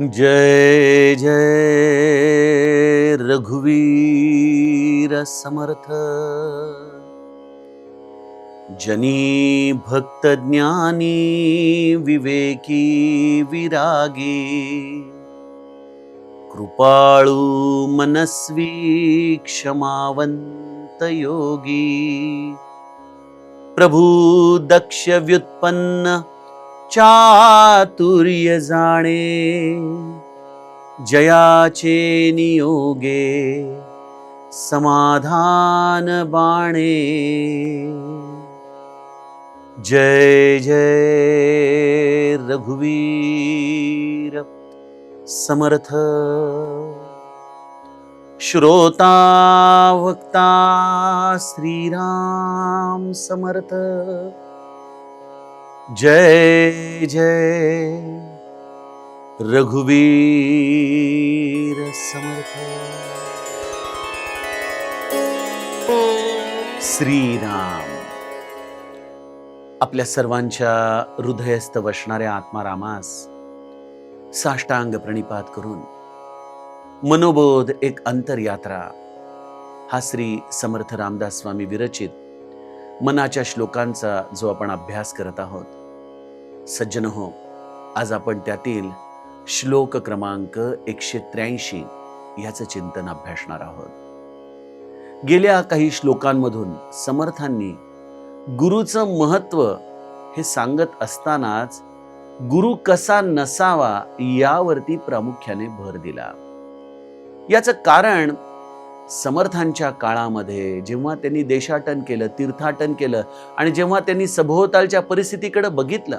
जय जय रघुवीर समर्थ। जनी भक्त ज्ञानी विवेकी विरागी, कृपाळू मनस्वी क्षमावंत योगी। प्रभु दक्ष व्युत्पन्न चातुर्य जाणे, जयाचे नियोगे समाधान बाणे। जय जय रघुवीर समर्थ। श्रोता वक्ता श्रीराम समर्थ। जय जय रघुवीर समर्थ। श्रीराम आपल्या सर्वांच्या हृदयस्थ वसणाऱ्या आत्मारामास साष्टांग प्रणिपात करून मनोबोध एक अंतरयात्रा हा श्री समर्थ रामदास स्वामी विरचित मनाच्या श्लोकांचा जो आपण अभ्यास करत आहोत, सज्जन हो, आज आपण त्यातील श्लोक क्रमांक 183 याचं चिंतन अभ्यासणार आहोत। गेल्या काही श्लोकांमधून समर्थांनी गुरुचं महत्व हे सांगत असतानाच गुरु कसा नसावा यावरती प्रामुख्याने भर दिला। याचं कारण समर्थांच्या काळामध्ये जेव्हा त्यांनी देशाटन केलं, तीर्थाटन केलं आणि जेव्हा त्यांनी सभोवतालच्या परिस्थितीकडे बघितलं,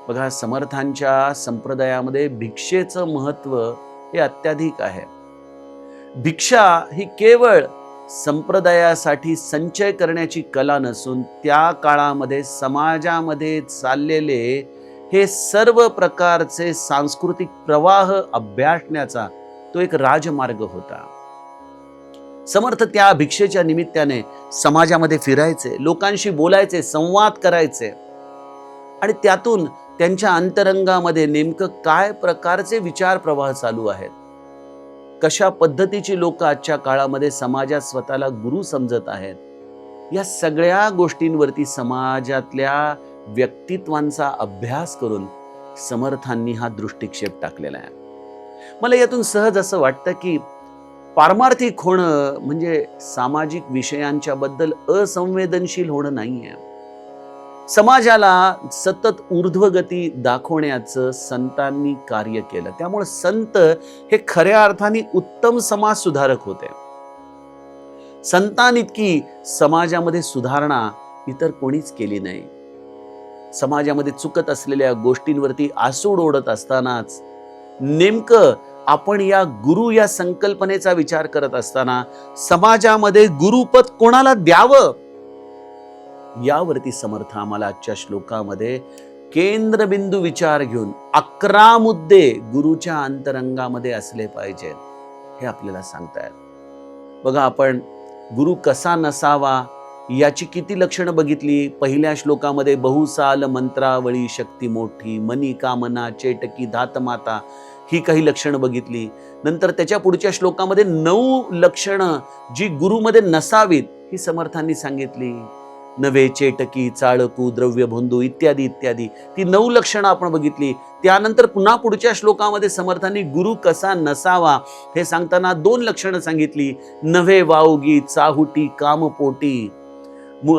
बघा समर्थांच्या संप्रदायामध्ये भिक्षेचं महत्व हे अत्याधिक आहे। भिक्षा ही केवळ संप्रदायासाठी संचय करण्याची कला नसून त्या काळामध्ये समाजामध्ये चाललेले हे सर्व प्रकारचे सांस्कृतिक प्रवाह अभ्यासण्याचा तो एक राजमार्ग होता। समर्थ त्या भिक्षेच्या निमित्ताने समाजामध्ये फिरायचे, लोकांशी बोलायचे, संवाद करायचे आणि त्यातून त्यांच्या अंतरंगामध्ये नेमकं काय प्रकारचे विचार प्रवाह चालू आहेत, कशा पद्धतीची लोक आजच्या काळामध्ये समाजात स्वतःला गुरु समजत आहेत, या सगळ्या गोष्टींवरती समाजातल्या व्यक्तित्वांचा अभ्यास करून समर्थांनी हा दृष्टिक्षेप टाकलेला आहे। मला यातून सहज असं वाटतं की पारमार्थिक होणं म्हणजे सामाजिक विषयांच्या बद्दल असंवेदनशील होणं नाहीये। समाजाला सतत ऊर्ध्वगती दाखवण्याचं संतांनी कार्य केलं, त्यामुळे संत हे खऱ्या अर्थाने उत्तम समाज सुधारक होते। संतांइतकी समाजामध्ये सुधारणा इतर कोणीच केली नाही। समाजामध्ये चुकत असलेल्या गोष्टींवरती आसूड ओढत असतानाच नेमकं आपण या गुरु या संकल्पनेचा विचार करत असताना समाजामध्ये गुरुपद कोणाला द्यावं यावरती समर्थ आम्हाला आजच्या श्लोकामध्ये केंद्रबिंदू विचार घेऊन 11 मुद्दे गुरुच्या अंतरंगामध्ये असले पाहिजेत हे आपल्याला सांगतायत। बघा, आपण गुरु कसा नसावा याची किती लक्षणं बघितली। पहिल्या श्लोकामध्ये बहुसाल मंत्रावळी शक्ती मोठी, मनी कामना चेटकी धात माता ही काही लक्षणं बघितली। नंतर त्याच्या पुढच्या श्लोकामध्ये 9 लक्षणं जी गुरुमध्ये नसावीत ही समर्थांनी सांगितली। नवे चेटकी चाळकू द्रव्य भोंदू इत्यादी इत्यादी ती 9 लक्षणं आपण बघितली। त्यानंतर पुन्हा पुढच्या श्लोकामध्ये समर्थांनी गुरु कसा नसावा हे सांगताना 2 लक्षणं सांगितली। नवे वावगी चाहुटी कामपोटी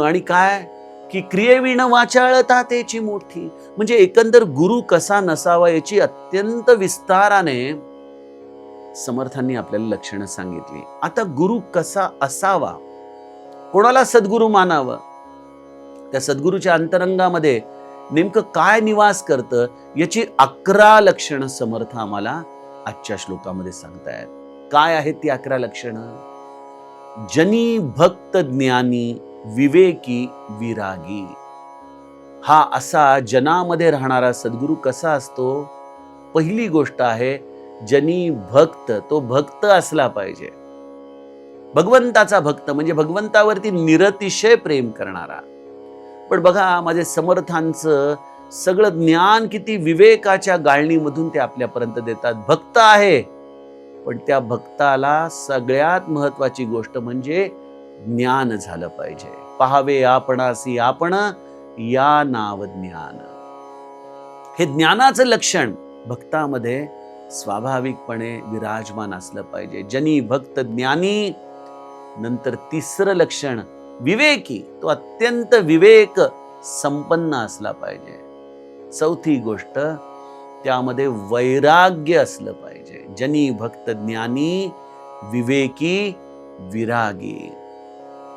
आणि काय की क्रियेविण वाचाळता त्याची मोठी, म्हणजे एकंदर गुरु कसा नसावा याची अत्यंत विस्ताराने समर्थांनी आपल्याला लक्षणं सांगितली। आता गुरु कसा असावा, कोणाला सद्गुरु मानावं, त्या सद्गुरूच्या अंतरंगामध्ये नेमकं काय निवास करतं याची 11 लक्षणं समर्थ आम्हाला आजच्या श्लोकामध्ये सांगतायत। काय आहेत ती 11 लक्षणं? जनी भक्त ज्ञानी विवेकी विरागी, हा असा जनामध्ये राहणारा सद्गुरू कसा असतो? पहिली गोष्ट आहे जनी भक्त, तो भक्त असला पाहिजे। भगवंताचा भक्त म्हणजे भगवंतावरती निरतिशय प्रेम करणारा। पण बघा, माझे समर्थांचं सगळं ज्ञान किती विवेकाच्या गाळणीमधून ते आपल्यापर्यंत देतात. भक्त आहे, पण त्या भक्ताला सगळ्यात महत्वाची गोष्ट म्हणजे ज्ञान झालं पाहिजे. पहावे आपणासी आपण, या नाव ज्ञान. हे ज्ञानाचं लक्षण भक्तामध्ये स्वाभाविकपणे विराजमान असलं पाहिजे. जनी भक्त ज्ञानी. नंतर तिसरं लक्षण विवेकी, तो अत्यंत विवेक संपन्न असला पाहिजे. चौथी गोष्ट, त्यामध्ये वैराग्य असलं पाहिजे. जनी भक्त ज्ञानी, विवेकी, विरागी.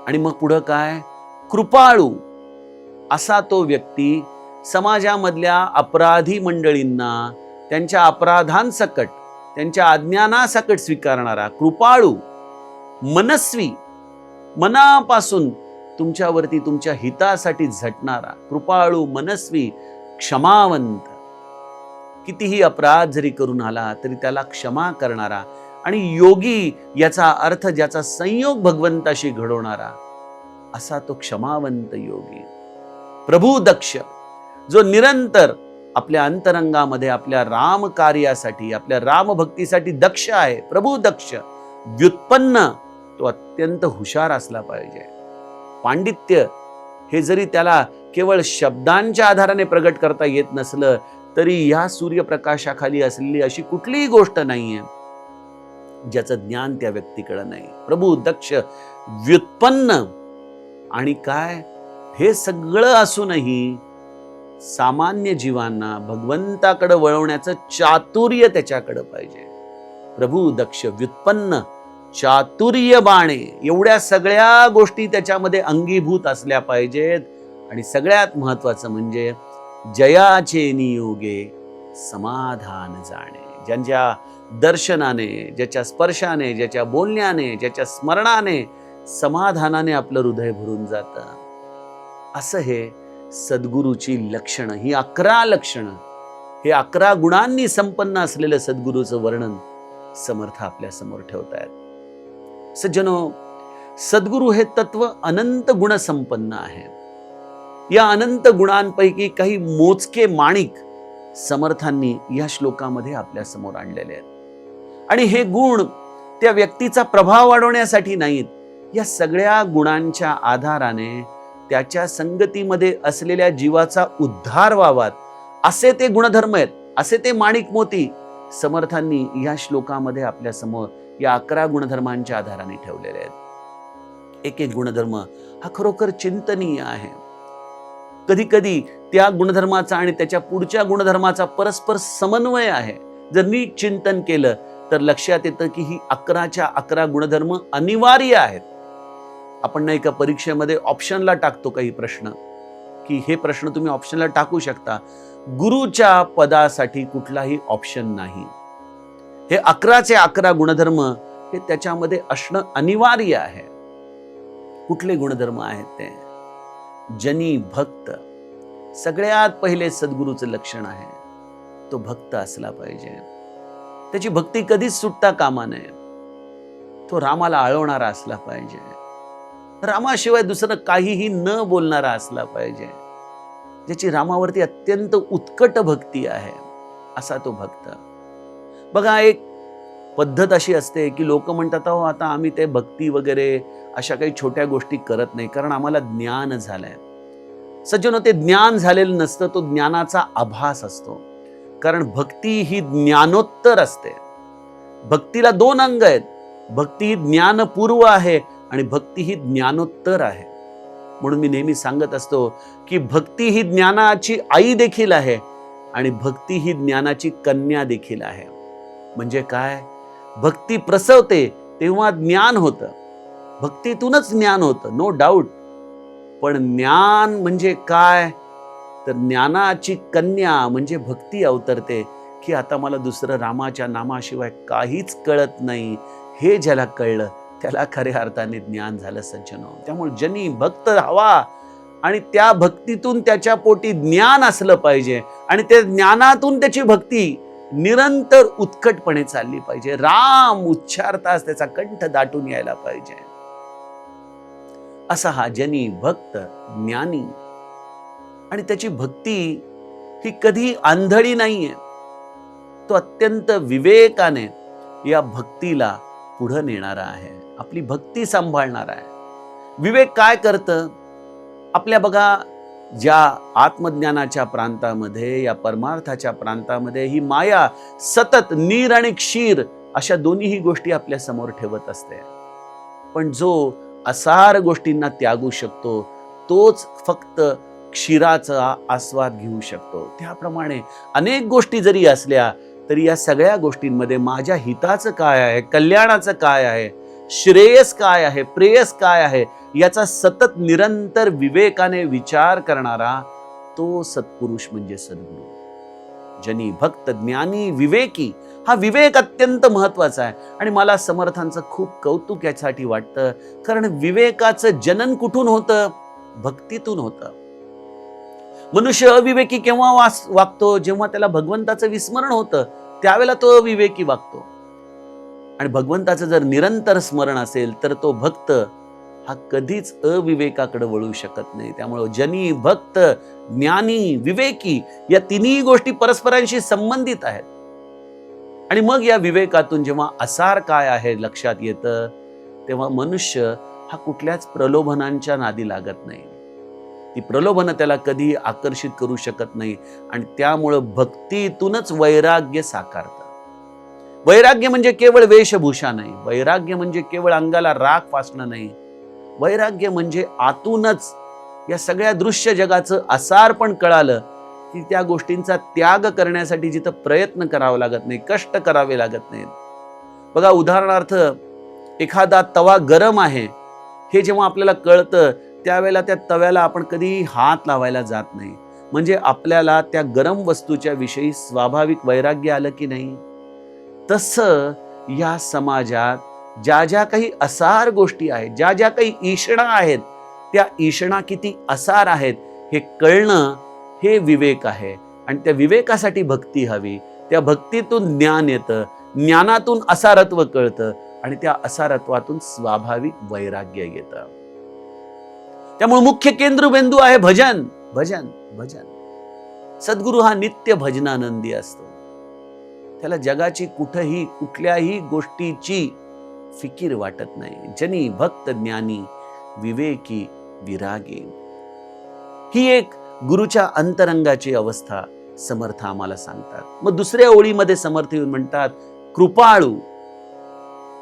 आणि मग पुढं काय? कृपाळू असा तो व्यक्ती समाजामधल्या अपराधी मंडळींना त्यांच्या अपराधांसकट, त्यांच्या अज्ञानासकट स्वीकारणारा, कृपाळू, मनस्वी, मनापासून तुमच्यावरती तुमच्या हितासाठी झटणारा, कृपाळू, मनस्वी, क्षमावंत. कितीही अपराध जरी करून आला तरी त्याला क्षमा करणारा. आणि योगी याचा अर्थ ज्याचा संयोग भगवंताशी घडवणारा, असा तो क्षमावंत योगी. प्रभू दक्ष, जो निरंतर आपल्या अंतरंगामध्ये आपल्या राम कार्यासाठी, आपल्या राम भक्तीसाठी दक्ष आहे. प्रभू दक्ष, व्युत्पन्न, तो अत्यंत हुशार असला पाहिजे. पांडित्य हे जरी त्याला केवळ शब्दांच्या आधाराने प्रगट करता येत नसलं तरी या सूर्यप्रकाशाखाली असलेली अशी कुठलीही गोष्ट नाहीये ज्याचं ज्ञान त्या व्यक्तीकडे नाही. प्रभू दक्ष, व्युत्पन्न. आणि काय, हे सगळं असूनही सामान्य जीवांना भगवंताकडे वळवण्याचं चातुर्य त्याच्याकडे पाहिजे. प्रभू दक्ष, व्युत्पन्न, चातुर्य बाणे, एवढ्या सगळ्या गोष्टी त्याच्यामध्ये अंगीभूत असल्या पाहिजेत. आणि सगळ्यात महत्वाचं म्हणजे जयाचे नियोगे समाधान जाणे. ज्यांच्या दर्शनाने, ज्याच्या स्पर्शाने, ज्याच्या बोलण्याने, ज्याच्या स्मरणाने, समाधानाने आपलं हृदय भरून जातं. असं हे सद्गुरूची लक्षणं, ही 11 लक्षणं, हे 11 गुणांनी संपन्न असलेलं सद्गुरूचं वर्णन समर्थ आपल्या समोर ठेवतायत. सज्जनो, सद्गुरू हे तत्व अनंत गुण संपन्न आहे. या अनंत गुणांपैकी काही मोजके माणिक समर्थांनी या श्लोकामध्ये आपल्या समोर आणलेले आहेत. आणि हे गुण त्या व्यक्तीचा प्रभाव वाढवण्यासाठी नाहीत. या सगळ्या गुणांच्या आधाराने त्याच्या संगतीमध्ये असलेल्या जीवाचा उद्धार व्हावा, असे ते गुणधर्म आहेत, असे ते माणिक मोती समर्थांनी या श्लोकामध्ये आपल्या समोर या 11 गुणधर्मांच्या आधाराने ठेवलेले आहेत. एक एक गुणधर्म हा खरोखर चिंतनीय आहे. कधी कधी त्या गुणधर्माचा आणि त्याच्या पुढच्या गुणधर्माचा परस्पर समन्वय आहे. जर नीट चिंतन केलं तर लक्षात येतं की ही 11च्या 11 गुणधर्म अनिवार्य आहेत. आपण नाही का परीक्षेमध्ये ऑप्शनला टाकतो काही प्रश्न, की हे प्रश्न तुम्ही ऑप्शनला टाकू शकता. गुरुच्या पदासाठी कुठलाही ऑप्शन नाही. हे 11चे 11 गुणधर्म हे त्याच्यामध्ये असणं अनिवार्य आहे. कुठले गुणधर्म आहेत ते? जनी भक्त, सगळ्यात पहिले सद्गुरूचं लक्षण आहे, तो भक्त असला पाहिजे. त्याची भक्ती कधीच सुटता कामा नये. तो रामाला आळवणारा असला पाहिजे. रामाशिवाय दुसरं काहीही न बोलणारा असला पाहिजे. ज्याची रामावरती अत्यंत उत्कट भक्ती आहे, असा तो भक्त. बघा, एक पद्धत अशी असते की लोक म्हणतात, अहो आता आम्ही ते भक्ती वगैरे अशा काही छोट्या गोष्टी करत नाही कारण आम्हाला ज्ञान झालंय. सज्जनो, ते ज्ञान झालेलं नसतं, तो ज्ञानाचा आभास असतो. कारण भक्ती ही ज्ञानोत्तर असते. भक्तीला 2 अंग आहेत. भक्ती ही ज्ञानपूर्व आहे आणि भक्ती ही ज्ञानोत्तर आहे. म्हणून मी नेहमी सांगत असतो की भक्ती ही ज्ञानाची आई देखील आहे आणि भक्ती ही ज्ञानाची कन्या देखील आहे. म्हणजे काय? भक्ती प्रसवते तेव्हा ज्ञान होतं, भक्तीतूनच ज्ञान होतं, नो डाऊट. पण ज्ञान म्हणजे काय? तर ज्ञानाची कन्या म्हणजे भक्ती अवतरते की आता मला दुसरं रामाच्या नामाशिवाय काहीच कळत नाही. हे ज्याला कळलं त्याला खऱ्या अर्थाने ज्ञान झालं सज्जनो. त्यामुळे जनी भक्त हवा आणि त्या भक्तीतून त्याच्या पोटी ज्ञान असलं पाहिजे आणि त्या ज्ञानातून त्याची भक्ती निरंतर उत्कटपणे चालली पाहिजे. राम उच्चारताच त्याचा कंठ दाटून यायला पाहिजे. असा हा जनी भक्त ज्ञानी. आणि त्याची भक्ती ही कधी आंधळी नाहीये. तो अत्यंत विवेकाने या भक्तीला पुढे नेणारा आहे, आपली भक्ती सांभाळणारा आहे. विवेक काय करतं? आपल्या बघा, ज्या आत्मज्ञानाच्या प्रांतामध्ये, या परमार्थाच्या प्रांतामध्ये ही माया सतत नीर आणि क्षीर अशा दोन्हीही गोष्टी आपल्या समोर ठेवत असते. पण जो असार गोष्टींना त्यागू शकतो तोच फक्त क्षीराचा आस्वाद घेऊ शकतो. त्याप्रमाणे अनेक गोष्टी जरी असल्या तरी या सगळ्या गोष्टींमध्ये माझ्या हिताचं काय आहे, कल्याणाचं काय आहे, श्रेयस काय आहे, प्रेयस काय आहे, याचा सतत निरंतर विवेकाने विचार करणारा तो सत्पुरुष म्हणजे सद्गुरू. जनी भक्त ज्ञानी विवेकी, हा विवेक अत्यंत महत्वाचा आहे. आणि मला समर्थांचं खूप कौतुक यासाठी वाटतं, कारण विवेकाचं जनन कुठून होतं? भक्तीतून होतं. मनुष्य अविवेकी केव्हा वागतो? जेव्हा त्याला भगवंताचं विस्मरण होतं त्यावेळेला तो अविवेकी वागतो. आणि भगवंताचं जर निरंतर स्मरण असेल तर तो भक्त हा कधीच अविवेकाकडे वळू शकत नाही. त्यामुळे जनी भक्त ज्ञानी विवेकी या तिन्ही गोष्टी परस्परांशी संबंधित आहेत. आणि मग या विवेकातून जेव्हा असार काय आहे लक्षात येतं, तेव्हा मनुष्य हा कुठल्याच प्रलोभनांच्या नादी लागत नाही. ती प्रलोभनं त्याला कधी आकर्षित करू शकत नाही. आणि त्यामुळं भक्तीतूनच वैराग्य साकारतं. वैराग्य म्हणजे केवळ वेशभूषा नाही, वैराग्य म्हणजे केवळ अंगाला राख फासणं नाही, वैराग्य म्हणजे आतूनच या सगळ्या दृश्य जगाचं असार पण कळालं की त्या गोष्टींचा त्याग करण्यासाठी जिथं प्रयत्न करावा लागत नाही, कष्ट करावे लागत नाहीत. बघा, उदाहरणार्थ एखादा तवा गरम आहे हे जेव्हा आपल्याला कळतं त्यावेळेला त्या तव्याला आपण कधी हात लावायला जात नाही. म्हणजे आपल्याला त्या गरम वस्तूच्या विषयी स्वाभाविक वैराग्य आलं की नाही. तसं या समाजात ज्या ज्या काही असार गोष्टी आहेत, ज्या ज्या काही ईषणा आहेत, त्या ईषणा किती असार आहेत हे कळणं हे विवेक आहे. आणि त्या विवेकासाठी भक्ती हवी. त्या भक्तीतून ज्ञान येतं, ज्ञानातून असारत्व कळतं आणि त्या असारत्वातून स्वाभाविक वैराग्य येतं. त्यामुळे मुख्य केंद्रबिंदू आहे भजन, भजन, भजन. सद्गुरू हा नित्य भजनानंदी असतो. त्याला जगाची कुठेही कुठल्याही गोष्टीची फिकीर वाटत नाही. जनी भक्त ज्ञानी विवेकी विरागी, ही एक गुरुच्या अंतरंगाची अवस्था समर्थ आम्हाला सांगतात. मग दुसऱ्या ओळीमध्ये समर्थ येऊन म्हणतात कृपाळू.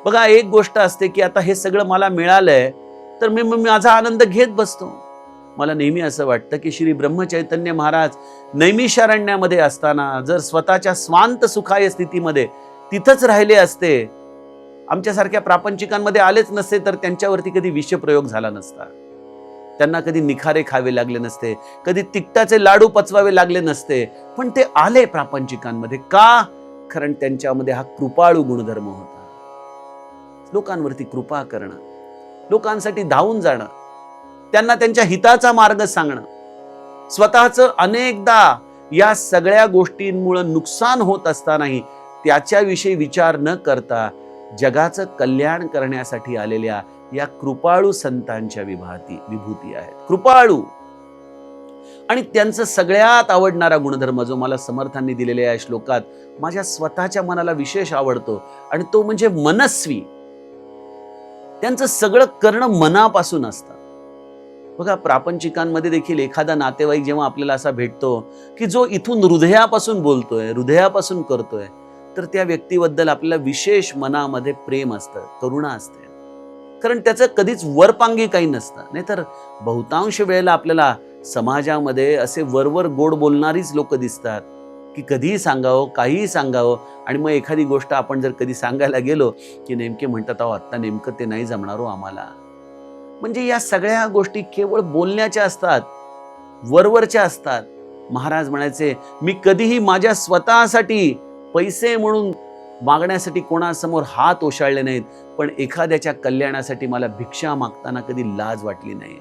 बघा, एक गोष्ट असते की आता हे सगळं मला मिळालंय तर मी माझा आनंद घेत बसतो. मला नेहमी असं वाटतं की श्री ब्रह्मचैतन्य महाराज नैमिषारण्यामध्ये असताना जर स्वतःच्या स्वांत सुखाय स्थितीमध्ये तिथंच राहिले असते, आमच्यासारख्या प्रापंचिकांमध्ये आलेच नसते, तर त्यांच्यावरती कधी विषप्रयोग झाला नसता, त्यांना कधी निखारे खावे लागले नसते, कधी तिखटाचे लाडू पचवावे लागले नसते. पण ते आले प्रापंचिकांमध्ये का? कारण त्यांच्यामध्ये हा कृपाळू गुणधर्म होता. लोकांवरती कृपा करणं, लोकांसाठी धावून जाणं, त्यांना त्यांच्या हिताचा मार्ग सांगणं, स्वतःचं अनेकदा या सगळ्या गोष्टींमुळे नुकसान होत असतानाही त्याच्याविषयी विचार न करता जगाचं कल्याण करण्यासाठी आलेल्या या कृपाळू संतांच्या विभूती आहेत. कृपाळू. आणि त्यांचं सगळ्यात आवडणारा गुणधर्म जो मला समर्थांनी दिलेल्या या श्लोकात माझ्या स्वतःच्या मनाला विशेष आवडतो आणि तो म्हणजे मनस्वी. त्यांचं सगळं करणं मनापासून असतं. बघा, प्रापंचिकांमध्ये देखील एखादा नातेवाईक जेव्हा आपल्याला असा भेटतो की जो इथून हृदयापासून बोलतोय, हृदयापासून करतोय, तर त्या व्यक्तीबद्दल आपल्याला विशेष मनामध्ये प्रेम असतं, करुणा असते. कारण त्याचं कधीच वरपांगी काही नसतं. नाहीतर बहुतांश वेळेला आपल्याला समाजामध्ये असे वरवर गोड बोलणारीच लोक दिसतात की कधीही सांगावं, काहीही सांगावं, आणि मग एखादी गोष्ट आपण जर कधी सांगायला गेलो की नेमके म्हणतात, अहो आत्ता नेमकं ते नाही जमणार हो आम्हाला. म्हणजे या सगळ्या गोष्टी केवळ बोलण्याच्या असतात, वरवरच्या असतात. महाराज म्हणायचे, मी कधीही माझ्या स्वतःसाठी पैसे म्हणून मागण्यासाठी कोणासमोर हात ओशाळले नाहीत, पण एखाद्याच्या कल्याणासाठी मला भिक्षा मागताना कधी लाज वाटली नाही.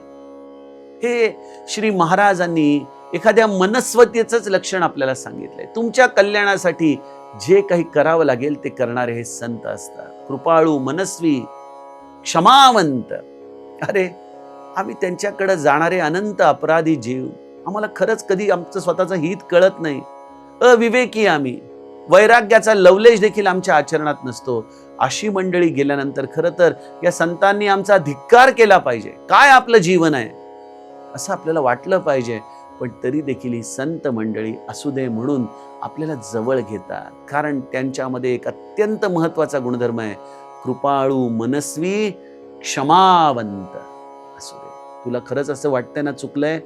हे श्री महाराजांनी एखाद्या मनस्वतेचंच लक्षण आपल्याला सांगितलंय. तुमच्या कल्याणासाठी जे काही करावं लागेल ते करणारे हे संत असतात. कृपाळू, मनस्वी, क्षमावंत. अरे, आम्ही त्यांच्याकडे जाणारे अनंत अपराधी जीव, आम्हाला खरंच कधी आमचं स्वतःचं हित कळत नाही, अविवेकी आम्ही, वैराग्याचा लवलेश देखील आमच्या आचरणात नसतो, अशी मंडळी गेल्यानंतर खरं तर या संतांनी आमचा धिक्कार केला पाहिजे, काय आपलं जीवन आहे असं आपल्याला वाटलं पाहिजे. पण तरी देखील ही संत मंडळी असू दे म्हणून आपल्याला जवळ घेतात, कारण त्यांच्यामध्ये एक अत्यंत महत्वाचा गुणधर्म आहे, कृपाळू मनस्वी क्षमावंत. असू दे, तुला खरंच असं वाटतंय ना चुकलंय,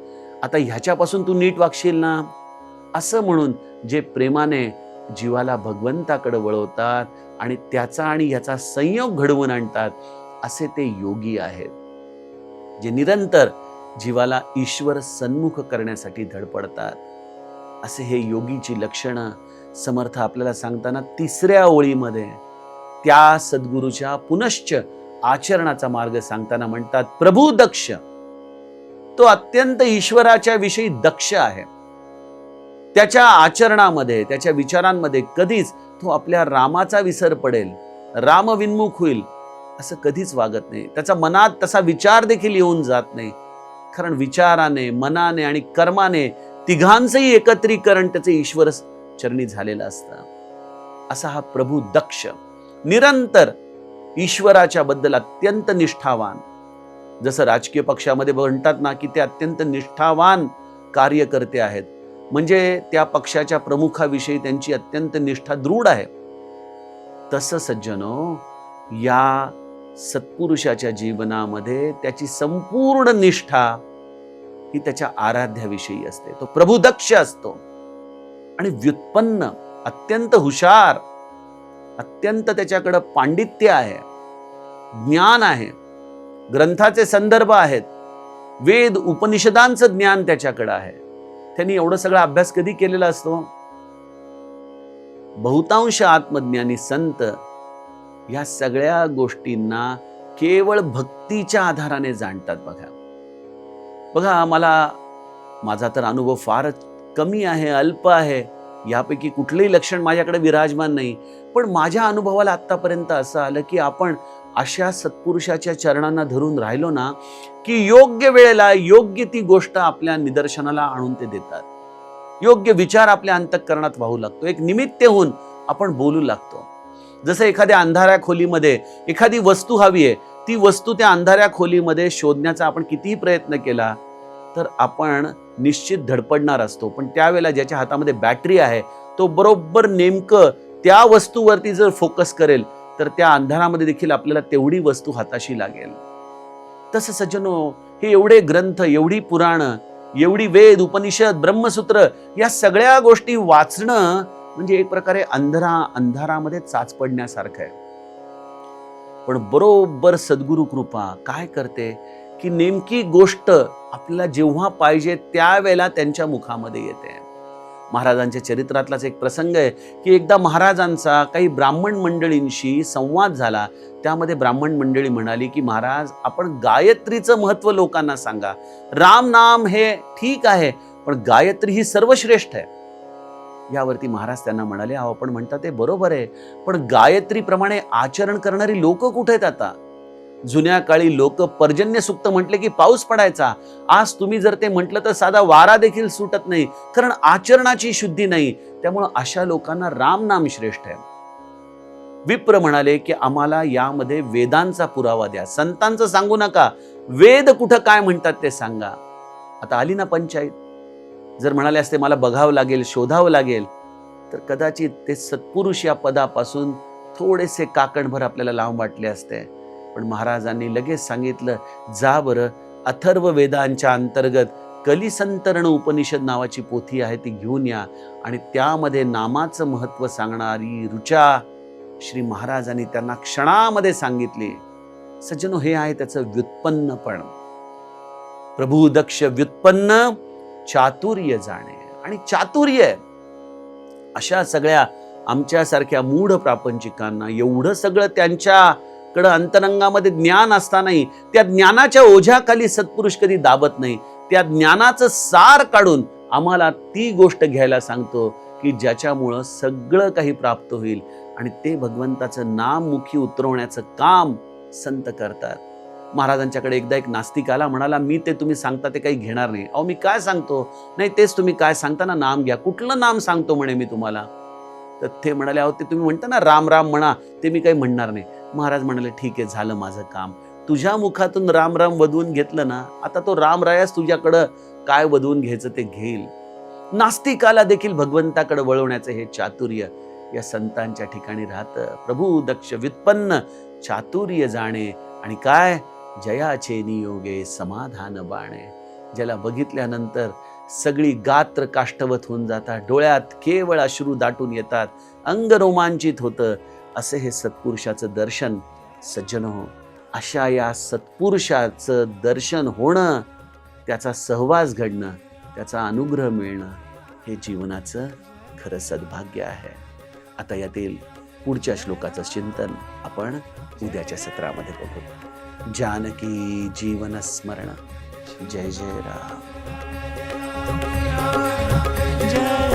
आता ह्याच्यापासून तू नीट वागशील ना, असं म्हणून जे प्रेमाने जीवाला भगवंताकडे वळवतात आणि त्याचा आणि ह्याचा संयोग घडवून आणतात, असे ते योगी आहेत, जे निरंतर जीवाला ईश्वर सन्मुख करण्यासाठी धडपडतात. असे हे योगीची लक्षणं समर्थ आपल्याला सांगताना 3ऱ्या ओळीमध्ये त्या सद्गुरूच्या पुनश्च आचरणाचा मार्ग सांगताना म्हणतात, प्रभू दक्ष, तो अत्यंत ईश्वराच्या विषयी दक्ष आहे. त्याच्या आचरणामध्ये, त्याच्या विचारांमध्ये कधीच तो आपल्या रामाचा विसर पडेल, रामविन्मुख होईल असं कधीच वागत नाही. त्याच्या मनात तसा विचार देखील येऊन जात नाही, कारण विचाराने, मनाने आणि कर्माने तिघांचंही एकत्रीकरण त्याचे ईश्वर चरणी झालेलं असतं. असा हा प्रभू दक्ष, निरंतर ईश्वराच्या बद्दल अत्यंत निष्ठावान. जसं राजकीय पक्षामध्ये म्हणतात ना की ते अत्यंत निष्ठावान कार्यकर्ते आहेत, म्हणजे त्या पक्षाच्या प्रमुखाविषयी त्यांची अत्यंत निष्ठा दृढ आहे. तसं सज्जनो, या सत्पुरुषाच्या जीवनामध्ये त्याची संपूर्ण निष्ठा ही त्याच्या आराध्याविषयी असते. तो प्रभुदक्ष असतो आणि व्युत्पन्न, अत्यंत हुशार, अत्यंत त्याच्याकडे पांडित्य आहे, ज्ञान आहे, ग्रंथाचे संदर्भ आहेत, वेद उपनिषदांचं ज्ञान त्याच्याकडे आहे. त्यांनी एवढं सगळा अभ्यास कधी केलेला असतो? बहुतांश आत्मज्ञानी संत या सगळ्या गोष्टींना केवळ भक्तीच्या आधाराने जाणतात. बघा, माझा तर अनुभव फारच कमी आहे, अल्प आहे, यापैकी कुठलंही लक्षण माझ्याकडे विराजमान नाही, पण माझ्या अनुभवाला आतापर्यंत असं आलं की आपण अशा सत्पुरुषाच्या चरणांना धरून राहिलो ना की योग्य वेळेला योग्य ती गोष्ट आपल्या निदर्शनाला आणून ते देतात. योग्य विचार आपल्या अंतःकरणात वाहू लागतो, एक निमित्त होऊन आपण बोलू लागतो. जसं एखाद्या अंधाऱ्या खोलीमध्ये एखादी वस्तू हवी आहे, ती वस्तू त्या अंधाऱ्या खोलीमध्ये शोधण्याचा आपण कितीही प्रयत्न केला तर आपण निश्चित धडपडणार असतो, पण त्यावेळेला ज्याच्या हातामध्ये बॅटरी आहे तो बरोबर नेमकं त्या वस्तूवरती जर फोकस करेल तर त्या अंधारामध्ये देखील आपल्याला तेवढी वस्तू हाताशी लागेल. तसं सज्जनो, हे एवढे ग्रंथ, एवढी पुराणं, एवढी वेद उपनिषद, ब्रह्मसूत्र, या सगळ्या गोष्टी वाचणं म्हणजे एक प्रकारे अंधारामध्ये चाच पडण्यासारखं आहे. पण बरोबर सद्गुरु कृपा काय करते की नेमकी गोष्ट आपल्याला जेव्हा पाहिजे त्यावेळेला त्यांच्या मुखामध्ये येते. महाराजांच्या चरित्रातलाच एक प्रसंग आहे की एकदा महाराजांचा काही ब्राह्मण मंडळींशी संवाद झाला. त्यामध्ये ब्राह्मण मंडळी म्हणाली की महाराज, आपण गायत्रीचं महत्व लोकांना सांगा. राम नाम हे ठीक आहे, पण गायत्री ही सर्वश्रेष्ठ आहे. यावरती महाराज त्यांना म्हणाले, अहो आपण म्हणता ते बरोबर आहे, पण गायत्रीप्रमाणे आचरण करणारी लोक कुठे आहेत आता? जुन्या काळी लोक पर्जन्य सुक्त म्हटले की पाऊस पडायचा. आज तुम्ही जर ते म्हटलं तर साधा वारा देखील सुटत नाही, कारण आचरणाची शुद्धी नाही. त्यामुळे अशा लोकांना राम नाम श्रेष्ठ आहे. विप्र म्हणाले की आम्हाला यामध्ये वेदांचा पुरावा द्या, संतांचं सांगू नका, वेद कुठं काय म्हणतात ते सांगा. आता आली ना पंचायत. जर म्हणाले असते मला बघावं लागेल, शोधावं लागेल, तर कदाचित ते सत्पुरुष या पदापासून थोडेसे काकणभर आपल्याला लांब वाटले असते. पण महाराजांनी लगेच सांगितलं, जा बरं, अथर्व वेदांच्या अंतर्गत कलिसंतरण उपनिषद नावाची पोथी आहे ती घेऊन या, आणि त्यामध्ये नामाचं महत्व सांगणारी ऋचा श्री महाराजांनी त्यांना क्षणामध्ये सांगितली. सज्जनो, हे आहे त्याचं व्युत्पन्नपण. प्रभू दक्ष व्युत्पन्न, चातुर्य जाणे. आणि चातुर्य अशा सगळ्या आमच्यासारख्या मूढ प्रापंचिकांना एवढं सगळं त्यांच्याकडं अंतरंगामध्ये ज्ञान असतानाही त्या ज्ञानाच्या ओझ्याखाली सत्पुरुष कधी दाबत नाही. त्या ज्ञानाचं सार काढून आम्हाला ती गोष्ट घ्यायला सांगतो की ज्याच्यामुळं सगळं काही प्राप्त होईल, आणि ते भगवंताचं नाम मुखी उतरवण्याचं काम संत करतात. महाराजांच्याकडे एकदा एक नास्तिक आला, म्हणाला, मी ते तुम्ही सांगता ते काही घेणार नाही. अहो मी काय सांगतो? नाही तेच तुम्ही काय सांगता ना, नाम घ्या. कुठलं नाम सांगतो म्हणे मी तुम्हाला? तर ते म्हणाले, अहो ते तुम्ही म्हणता ना राम राम म्हणा, ते मी काही म्हणणार नाही. महाराज म्हणाले, ठीक आहे, झालं माझं काम. तुझ्या मुखातून राम राम वधवून घेतलं ना, आता तो रामरायास तुझ्याकडं काय वधवून घ्यायचं ते घेईल. नास्तिकाला देखील भगवंताकडे वळवण्याचं हे चातुर्य या संतांच्या ठिकाणी राहतं. प्रभू दक्ष व्युत्पन्न चातुर्य जाणे, आणि काय, जयाचे नियोगे समाधान बाणे. ज्याला बघितल्यानंतर सगळी गात्र काष्ठवत होऊन जातात, डोळ्यात केवळ अश्रू दाटून येतात, अंग रोमांचित होतं, असे हे सत्पुरुषाचं दर्शन. सज्जनो, अशा या सत्पुरुषाचं दर्शन होणं, त्याचा सहवास घडणं, त्याचा अनुग्रह मिळणं, हे जीवनाचं खरं सद्भाग्य आहे. आता यातील पुढच्या श्लोकाचं चिंतन आपण उद्याच्या सत्रामध्ये बघू. जानकी जीवन स्मरण. जय जय राम. जय